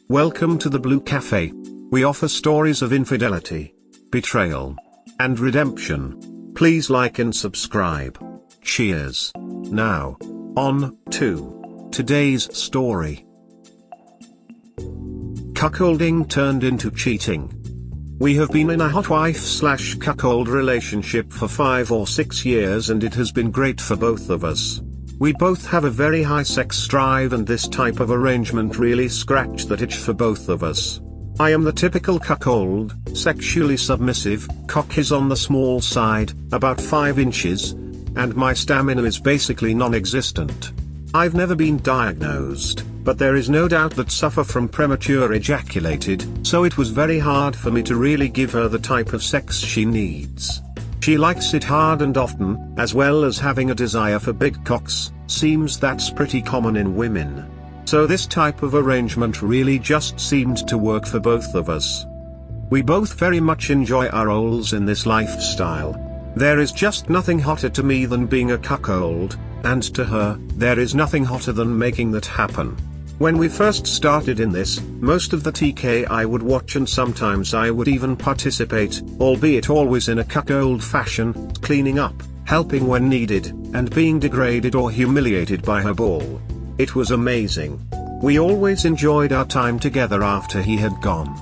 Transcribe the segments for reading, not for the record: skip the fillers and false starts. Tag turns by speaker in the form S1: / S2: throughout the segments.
S1: Welcome to the Blue Cafe. We offer stories of infidelity, betrayal, and redemption. Please like and subscribe. Cheers. Now, on to today's story. Cuckolding turned into cheating. We have been in a hotwife/cuckold relationship for 5 or 6 years, and it has been great for both of us. We both have a very high sex drive, and this type of arrangement really scratched that itch for both of us. I am the typical cuckold, sexually submissive, cock is on the small side, about 5 inches, and my stamina is basically non-existent. I've never been diagnosed, but there is no doubt that I suffer from premature ejaculated, so it was very hard for me to really give her the type of sex she needs. She likes it hard and often, as well as having a desire for big cocks. Seems that's pretty common in women. So this type of arrangement really just seemed to work for both of us. We both very much enjoy our roles in this lifestyle. There is just nothing hotter to me than being a cuckold, and to her, there is nothing hotter than making that happen. When we first started in this, most of the TK I would watch, and sometimes I would even participate, albeit always in a cuckold fashion, cleaning up, helping when needed, and being degraded or humiliated by her ball. It was amazing. We always enjoyed our time together after he had gone.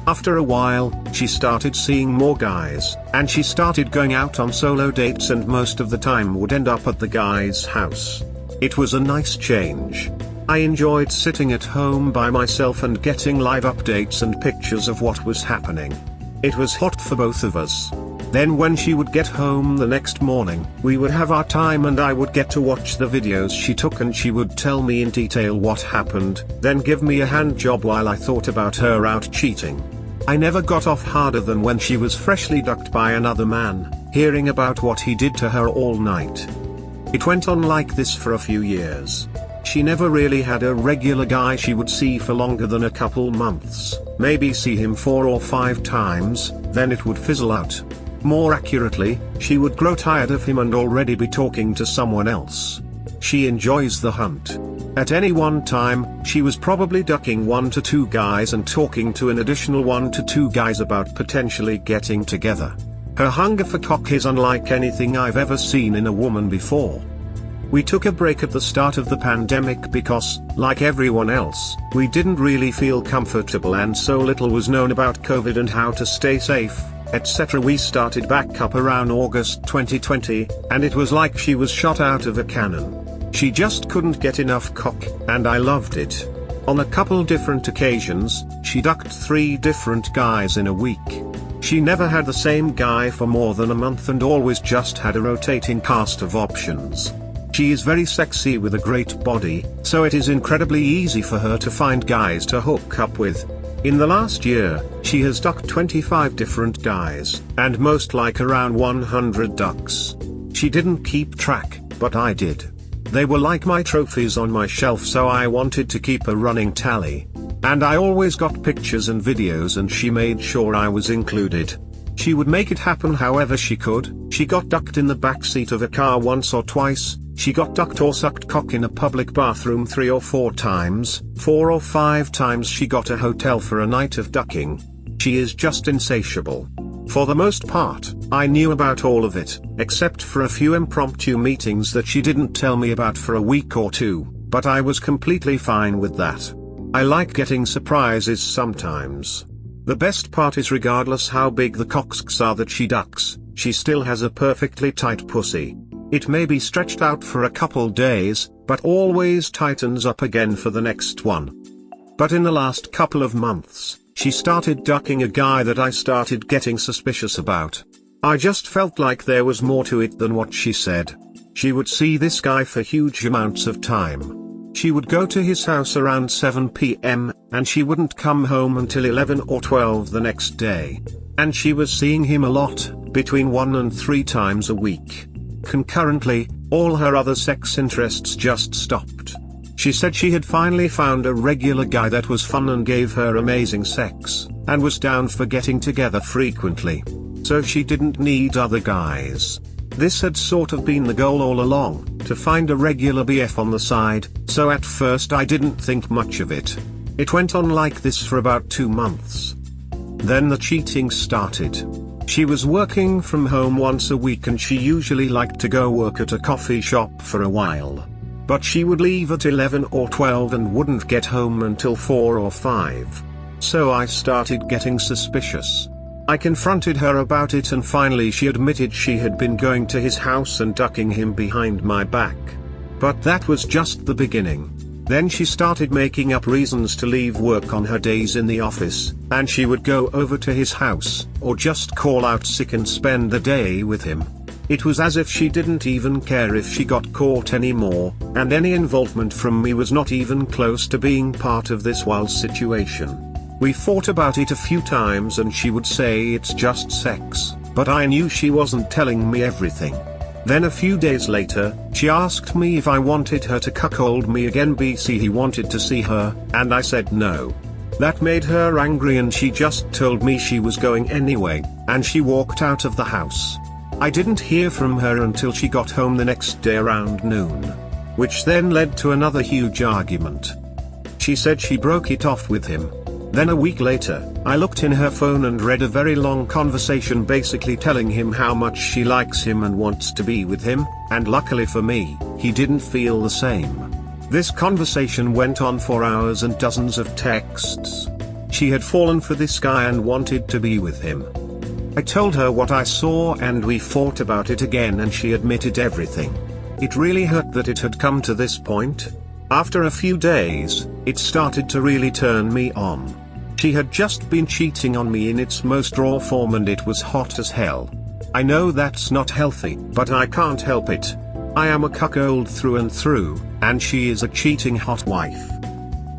S1: After a while, she started seeing more guys, and she started going out on solo dates, and most of the time would end up at the guy's house. It was a nice change. I enjoyed sitting at home by myself and getting live updates and pictures of what was happening. It was hot for both of us. Then when she would get home the next morning, we would have our time, and I would get to watch the videos she took, and she would tell me in detail what happened, then give me a hand job while I thought about her out cheating. I never got off harder than when she was freshly ducked by another man, hearing about what he did to her all night. It went on like this for a few years. She never really had a regular guy she would see for longer than a couple months, maybe see him 4 or 5 times, then it would fizzle out. More accurately, she would grow tired of him and already be talking to someone else. She enjoys the hunt. At any one time, she was probably ducking 1 to 2 guys and talking to an additional 1 to 2 guys about potentially getting together. Her hunger for cock is unlike anything I've ever seen in a woman before. We took a break at the start of the pandemic because, like everyone else, we didn't really feel comfortable, and so little was known about COVID and how to stay safe, etc. We started back up around August 2020, and it was like she was shot out of a cannon. She just couldn't get enough cock, and I loved it. On a couple different occasions, she ducked 3 different guys in a week. She never had the same guy for more than a month, and always just had a rotating cast of options. She is very sexy with a great body, so it is incredibly easy for her to find guys to hook up with. In the last year, she has ducked 25 different guys, and most like around 100 ducks. She didn't keep track, but I did. They were like my trophies on my shelf, so I wanted to keep a running tally. And I always got pictures and videos, and she made sure I was included. She would make it happen however she could. She got ducked in the backseat of a car once or twice. She got ducked or sucked cock in a public bathroom 3 or 4 times. 4 or 5 times she got a hotel for a night of ducking. She is just insatiable. For the most part, I knew about all of it, except for a few impromptu meetings that she didn't tell me about for a week or 2, but I was completely fine with that. I like getting surprises sometimes. The best part is, regardless how big the cocks are that she ducks, she still has a perfectly tight pussy. It may be stretched out for a couple days, but always tightens up again for the next one. But in the last couple of months, she started ducking a guy that I started getting suspicious about. I just felt like there was more to it than what she said. She would see this guy for huge amounts of time. She would go to his house around 7 p.m., and she wouldn't come home until 11 or 12 the next day. And she was seeing him a lot, between 1 and 3 times a week. Concurrently, all her other sex interests just stopped. She said she had finally found a regular guy that was fun and gave her amazing sex, and was down for getting together frequently. So she didn't need other guys. This had sort of been the goal all along, to find a regular BF on the side, so at first I didn't think much of it. It went on like this for about 2 months. Then the cheating started. She was working from home once a week and she usually liked to go work at a coffee shop for a while. But she would leave at 11 or 12 and wouldn't get home until 4 or 5. So I started getting suspicious. I confronted her about it and finally she admitted she had been going to his house and ducking him behind my back. But that was just the beginning. Then she started making up reasons to leave work on her days in the office, and she would go over to his house, or just call out sick and spend the day with him. It was as if she didn't even care if she got caught anymore, and any involvement from me was not even close to being part of this wild situation. We fought about it a few times and she would say it's just sex, but I knew she wasn't telling me everything. Then a few days later, she asked me if I wanted her to cuckold me again BC he wanted to see her, and I said no. That made her angry and she just told me she was going anyway, and she walked out of the house. I didn't hear from her until she got home the next day around noon. Which then led to another huge argument. She said she broke it off with him. Then a week later, I looked in her phone and read a very long conversation basically telling him how much she likes him and wants to be with him, and luckily for me, he didn't feel the same. This conversation went on for hours and dozens of texts. She had fallen for this guy and wanted to be with him. I told her what I saw and we fought about it again and she admitted everything. It really hurt that it had come to this point. After a few days, it started to really turn me on. She had just been cheating on me in its most raw form and it was hot as hell. I know that's not healthy, but I can't help it. I am a cuckold through and through, and she is a cheating hot wife.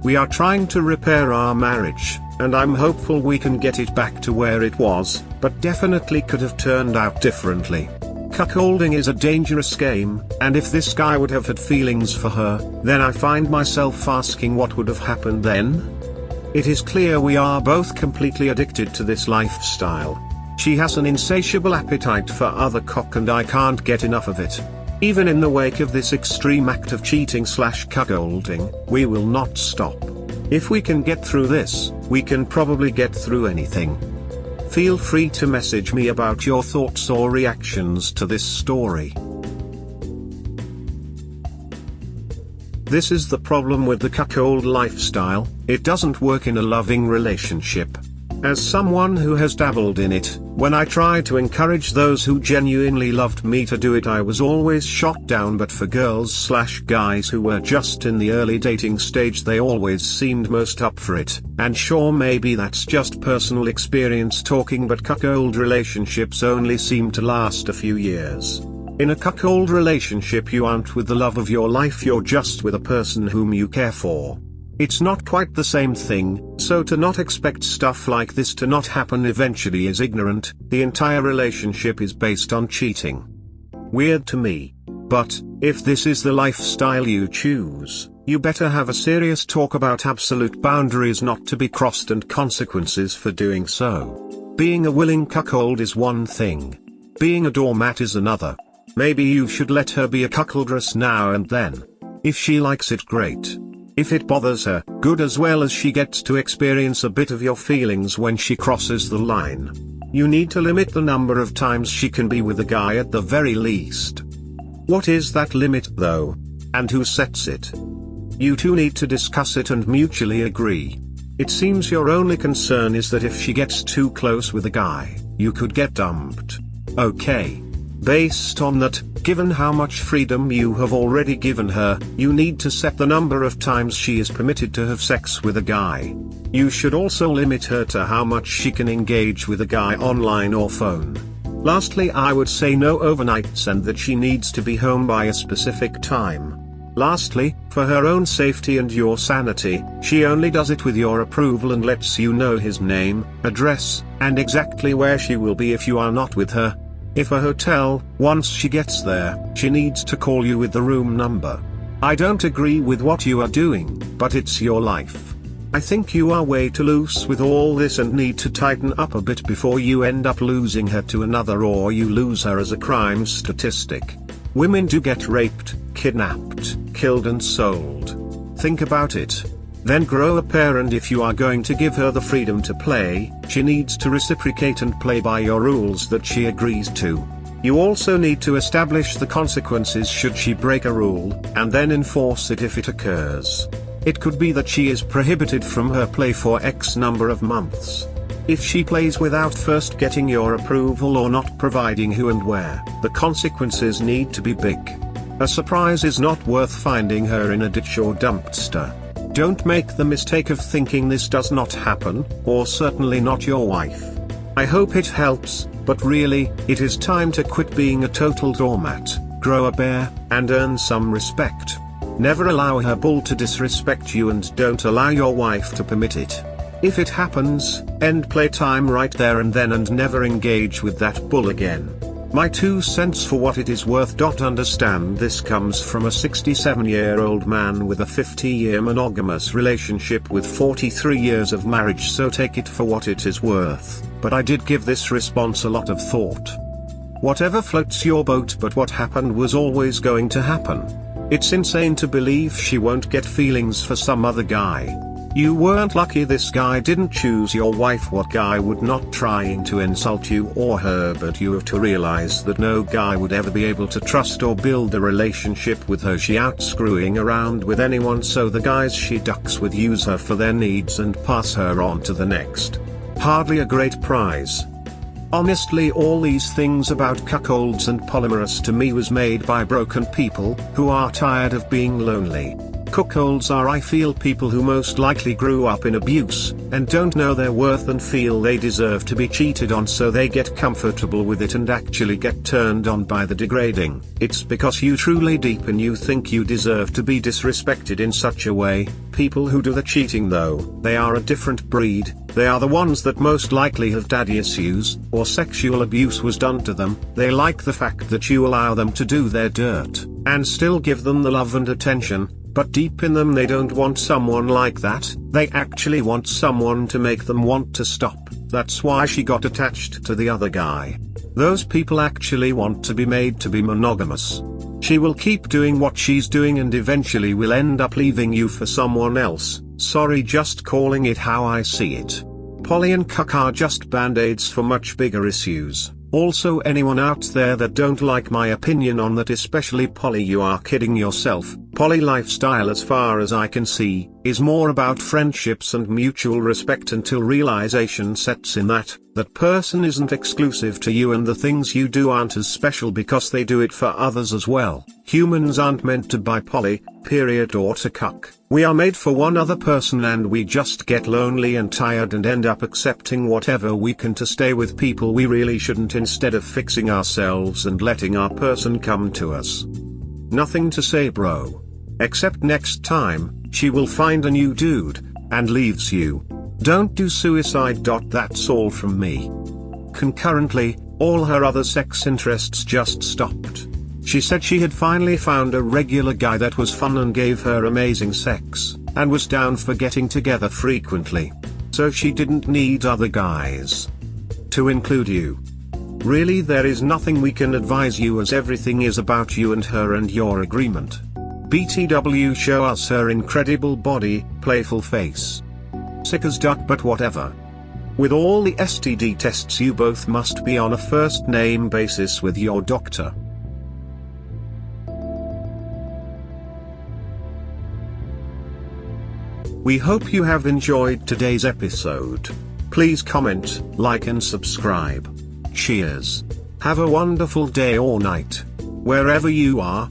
S1: We are trying to repair our marriage, and I'm hopeful we can get it back to where it was, but definitely could have turned out differently. Cuckolding is a dangerous game, and if this guy would have had feelings for her, then I find myself asking what would have happened then? It is clear we are both completely addicted to this lifestyle. She has an insatiable appetite for other cock and I can't get enough of it. Even in the wake of this extreme act of cheating/cuckolding, we will not stop. If we can get through this, we can probably get through anything. Feel free to message me about your thoughts or reactions to this story. This is the problem with the cuckold lifestyle, it doesn't work in a loving relationship. As someone who has dabbled in it, when I tried to encourage those who genuinely loved me to do it I was always shot down, but for girls/guys who were just in the early dating stage they always seemed most up for it, and sure maybe that's just personal experience talking, but cuckold relationships only seem to last a few years. In a cuckold relationship you aren't with the love of your life, you're just with a person whom you care for. It's not quite the same thing, so to not expect stuff like this to not happen eventually is ignorant. The entire relationship is based on cheating. Weird to me. But, if this is the lifestyle you choose, you better have a serious talk about absolute boundaries not to be crossed and consequences for doing so. Being a willing cuckold is one thing. Being a doormat is another. Maybe you should let her be a cuckoldress now and then. If she likes it, great. If it bothers her, good, as well as she gets to experience a bit of your feelings when she crosses the line. You need to limit the number of times she can be with a guy at the very least. What is that limit though? And who sets it? You two need to discuss it and mutually agree. It seems your only concern is that if she gets too close with a guy, you could get dumped. Okay. Based on that, given how much freedom you have already given her, you need to set the number of times she is permitted to have sex with a guy. You should also limit her to how much she can engage with a guy online or phone. Lastly, I would say no overnights and that she needs to be home by a specific time. Lastly, for her own safety and your sanity, she only does it with your approval and lets you know his name, address, and exactly where she will be if you are not with her. If a hotel, once she gets there, she needs to call you with the room number. I don't agree with what you are doing, but it's your life. I think you are way too loose with all this and need to tighten up a bit before you end up losing her to another or you lose her as a crime statistic. Women do get raped, kidnapped, killed and sold. Think about it. Then grow a pair, and if you are going to give her the freedom to play, she needs to reciprocate and play by your rules that she agrees to. You also need to establish the consequences should she break a rule, and then enforce it if it occurs. It could be that she is prohibited from her play for X number of months. If she plays without first getting your approval or not providing who and where, the consequences need to be big. A surprise is not worth finding her in a ditch or dumpster. Don't make the mistake of thinking this does not happen, or certainly not your wife. I hope it helps, but really, it is time to quit being a total doormat, grow a pair, and earn some respect. Never allow her bull to disrespect you, and don't allow your wife to permit it. If it happens, end playtime right there and then and never engage with that bull again. My 2 cents for what it is worth. Understand this comes from a 67-year-old man with a 50-year monogamous relationship with 43 years of marriage, so take it for what it is worth, but I did give this response a lot of thought. Whatever floats your boat, but what happened was always going to happen. It's insane to believe she won't get feelings for some other guy. You weren't lucky this guy didn't choose your wife. What guy would? Not trying to insult you or her, but you have to realize that no guy would ever be able to trust or build a relationship with her. She out screwing around with anyone, so the guys she ducks with use her for their needs and pass her on to the next. Hardly a great prize. Honestly, all these things about cuckolds and polyamorous to me was made by broken people who are tired of being lonely. Cuckolds are, I feel, people who most likely grew up in abuse, and don't know their worth and feel they deserve to be cheated on, so they get comfortable with it and actually get turned on by the degrading. It's because you truly deep in you think you deserve to be disrespected in such a way. People who do the cheating, though, they are a different breed. They are the ones that most likely have daddy issues, or sexual abuse was done to them. They like the fact that you allow them to do their dirt, and still give them the love and attention. But deep in them they don't want someone like that, they actually want someone to make them want to stop. That's why she got attached to the other guy. Those people actually want to be made to be monogamous. She will keep doing what she's doing and eventually will end up leaving you for someone else. Sorry, just calling it how I see it. Poly and cuck are just band-aids for much bigger issues. Also, anyone out there that don't like my opinion on that, especially poly, you are kidding yourself. Poly lifestyle, as far as I can see, is more about friendships and mutual respect until realization sets in that person isn't exclusive to you and the things you do aren't as special because they do it for others as well. Humans aren't meant to buy poly, period, or to cuck. We are made for one other person, and we just get lonely and tired and end up accepting whatever we can to stay with people we really shouldn't, instead of fixing ourselves and letting our person come to us. Nothing to say, bro. Except next time, she will find a new dude, and leaves you. Don't do suicide. That's all from me. Concurrently, all her other sex interests just stopped. She said she had finally found a regular guy that was fun and gave her amazing sex, and was down for getting together frequently. So she didn't need other guys. To include you. Really, there is nothing we can advise you, as everything is about you and her and your agreement. BTW, show us her incredible body, playful face. Sick as duck, but whatever. With all the STD tests, you both must be on a first name basis with your doctor. We hope you have enjoyed today's episode. Please comment, like and subscribe. Cheers. Have a wonderful day or night, wherever you are.